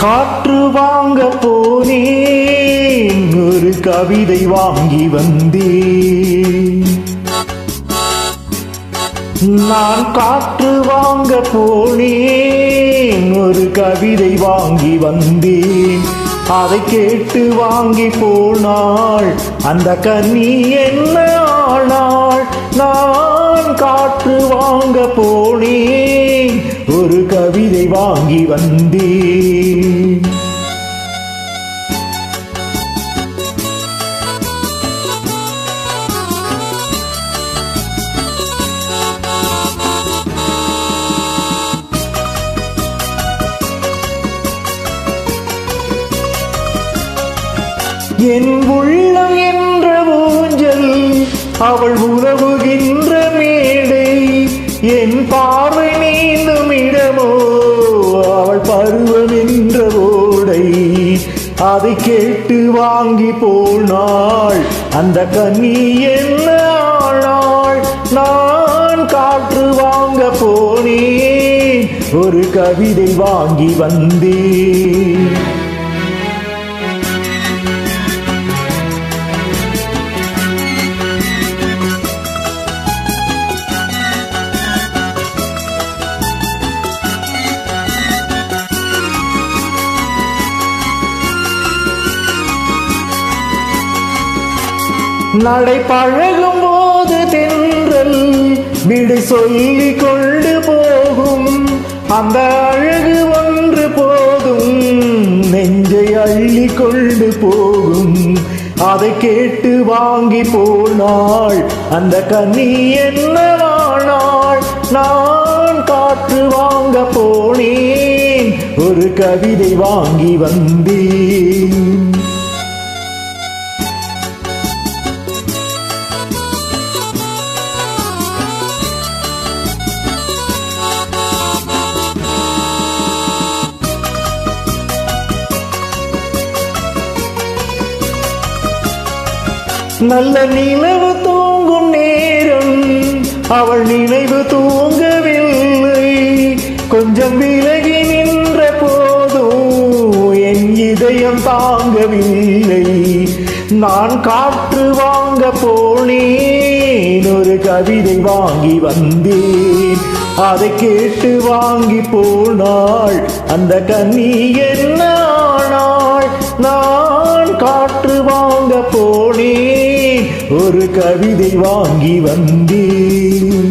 காற்று வாங்க போனேன், ஒரு கவிதை வாங்கி வந்தேன். நான் காற்று வாங்க போனேன், ஒரு கவிதை வாங்கி வந்தேன். அதை கேட்டு வாங்கி போனாள் அந்த கன்னி என்ன ஆனாள். நான் காற்று வாங்க போனேன், ஒரு கவிதை வாங்கி வந்தேன். என் உள்ளம் என்ற ஊஞ்சல், அவள் உறவுகின்ற மேடை. என் பார்வை நீந்தும் இடமோ, அவள் பருவம் என்ற ஓடை. அதை கேட்டு வாங்கி போனாள் அந்த கன்னி என்ன ஆனாள். நான் காற்று வாங்க போனேன், ஒரு கவிதை வாங்கி வந்தேன். நடை பழகும் போது தென்றல் விடை சொல்லிக் கொண்டு போகும். அந்த அழகு ஒன்று போதும், நெஞ்சை அள்ளி கொண்டு போகும். அதை கேட்டு வாங்கி போனாள் அந்த கன்னி என்னவானாள். நான் காற்று வாங்க போனேன், ஒரு கவிதை வாங்கி வந்தேன். நல்ல நிலவு தூங்கும் நேரம், அவள் நினைவு தூங்கவில்லை. கொஞ்சம் விலகி நின்ற போதும் என் இதயம் தாங்கவில்லை. நான் காற்று வாங்க போனேன், ஒரு கவிதை வாங்கி வந்தேன். அதை கேட்டு வாங்கி போனாள் அந்த கன்னி என்ன ஆனாள். நான் காற்று வாங்க போனேன், ஒரு கவிதை வாங்கி வந்தேன்.